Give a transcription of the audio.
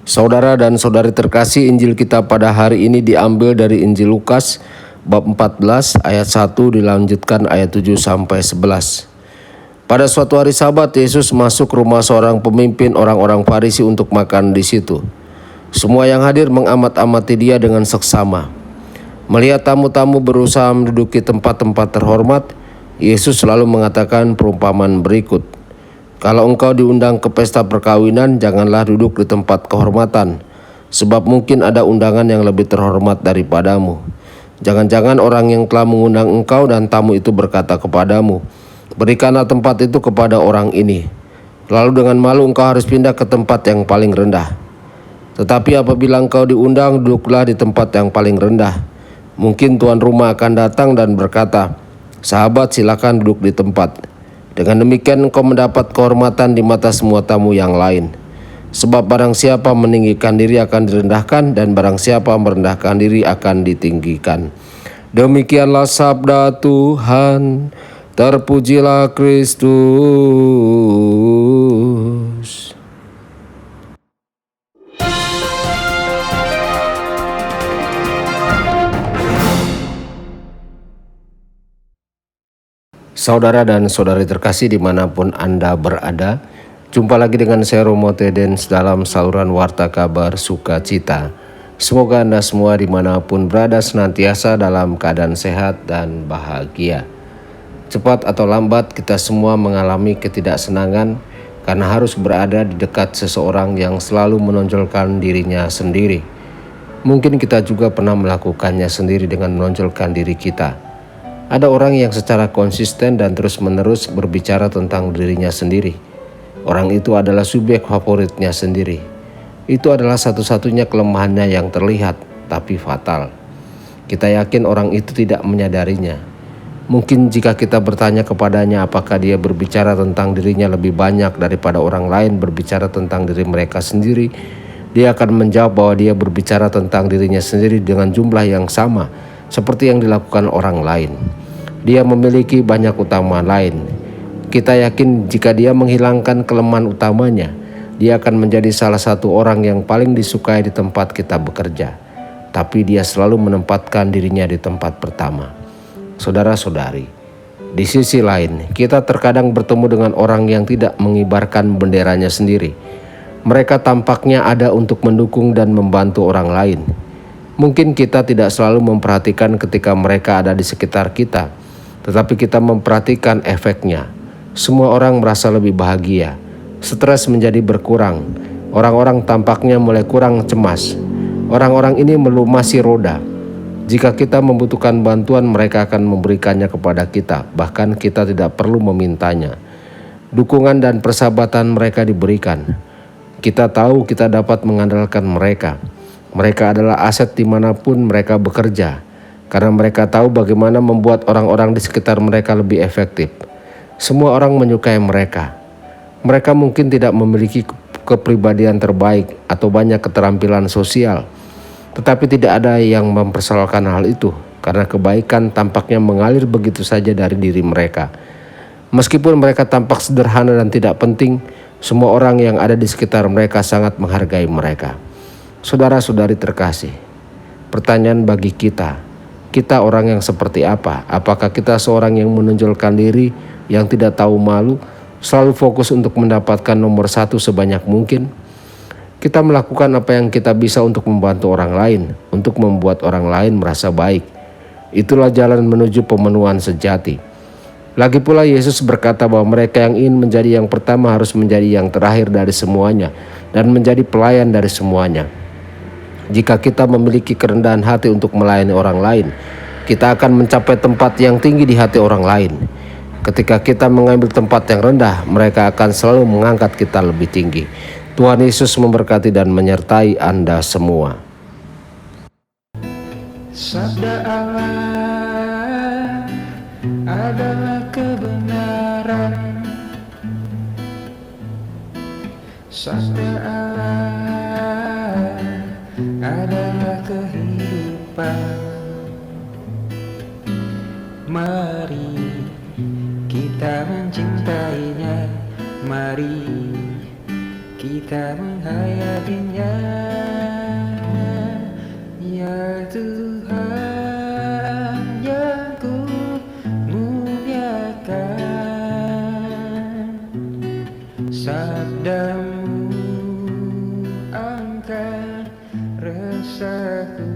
Saudara dan saudari terkasih, Injil kita pada hari ini diambil dari Injil Lukas bab 14 ayat 1 dilanjutkan ayat 7 sampai 11. Pada suatu hari Sabat, Yesus masuk rumah seorang pemimpin orang-orang Farisi untuk makan di situ. Semua yang hadir mengamat-amati dia dengan seksama. Melihat tamu-tamu berusaha menduduki tempat-tempat terhormat, Yesus selalu mengatakan perumpamaan berikut. Kalau engkau diundang ke pesta perkawinan, janganlah duduk di tempat kehormatan, sebab mungkin ada undangan yang lebih terhormat daripadamu. Jangan-jangan orang yang telah mengundang engkau dan tamu itu berkata kepadamu, berikanlah tempat itu kepada orang ini. Lalu dengan malu engkau harus pindah ke tempat yang paling rendah. Tetapi apabila engkau diundang, duduklah di tempat yang paling rendah. Mungkin tuan rumah akan datang dan berkata, sahabat, silakan duduk di tempat. Dengan demikian engkau mendapat kehormatan di mata semua tamu yang lain. Sebab barang siapa meninggikan diri akan direndahkan, dan barang siapa merendahkan diri akan ditinggikan. Demikianlah sabda Tuhan. Terpujilah Kristus. Saudara dan saudari terkasih dimanapun Anda berada, jumpa lagi dengan saya Romo Tedens dalam saluran Warta Kabar Sukacita. Semoga Anda semua dimanapun berada senantiasa dalam keadaan sehat dan bahagia. Cepat atau lambat kita semua mengalami ketidaksenangan karena harus berada di dekat seseorang yang selalu menonjolkan dirinya sendiri. Mungkin kita juga pernah melakukannya sendiri dengan menonjolkan diri kita. Ada orang yang secara konsisten dan terus-menerus berbicara tentang dirinya sendiri. Orang itu adalah subjek favoritnya sendiri. Itu adalah satu-satunya kelemahannya yang terlihat, tapi fatal. Kita yakin orang itu tidak menyadarinya. Mungkin jika kita bertanya kepadanya apakah dia berbicara tentang dirinya lebih banyak daripada orang lain berbicara tentang diri mereka sendiri, dia akan menjawab bahwa dia berbicara tentang dirinya sendiri dengan jumlah yang sama seperti yang dilakukan orang lain. Dia memiliki banyak utama lain. Kita yakin jika dia menghilangkan kelemahan utamanya, dia akan menjadi salah satu orang yang paling disukai di tempat kita bekerja. Tapi dia selalu menempatkan dirinya di tempat pertama. Saudara-saudari, di sisi lain, kita terkadang bertemu dengan orang yang tidak mengibarkan benderanya sendiri. Mereka tampaknya ada untuk mendukung dan membantu orang lain. Mungkin kita tidak selalu memperhatikan ketika mereka ada di sekitar kita, tetapi kita memperhatikan efeknya. Semua orang merasa lebih bahagia, stres menjadi berkurang, orang-orang tampaknya mulai kurang cemas. Orang-orang ini melumasi roda. Jika kita membutuhkan bantuan, mereka akan memberikannya kepada kita, bahkan kita tidak perlu memintanya. Dukungan dan persahabatan mereka diberikan. Kita tahu kita dapat mengandalkan mereka. Mereka adalah aset dimanapun mereka bekerja, karena mereka tahu bagaimana membuat orang-orang di sekitar mereka lebih efektif. Semua orang menyukai mereka. Mereka mungkin tidak memiliki kepribadian terbaik atau banyak keterampilan sosial, tetapi tidak ada yang mempersoalkan hal itu, karena kebaikan tampaknya mengalir begitu saja dari diri mereka. Meskipun mereka tampak sederhana dan tidak penting, semua orang yang ada di sekitar mereka sangat menghargai mereka. Saudara-saudari terkasih, pertanyaan bagi kita orang yang seperti apa? Apakah kita seorang yang menonjolkan diri, yang tidak tahu malu, selalu fokus untuk mendapatkan nomor satu sebanyak mungkin? Kita melakukan apa yang kita bisa untuk membantu orang lain, untuk membuat orang lain merasa baik. Itulah jalan menuju pemenuhan sejati. Lagi pula Yesus berkata bahwa mereka yang ingin menjadi yang pertama harus menjadi yang terakhir dari semuanya dan menjadi pelayan dari semuanya. Jika kita memiliki kerendahan hati untuk melayani orang lain, kita akan mencapai tempat yang tinggi di hati orang lain. Ketika kita mengambil tempat yang rendah, mereka akan selalu mengangkat kita lebih tinggi. Tuhan Yesus memberkati dan menyertai Anda semua. Sabda Allah adalah kebenaran. Sabda Allah adalah kehidupan. Mari kita mencintainya, mari kita menghayatinya. Ya Tuhan yang ku muliakan, sabdamu angkat resahku.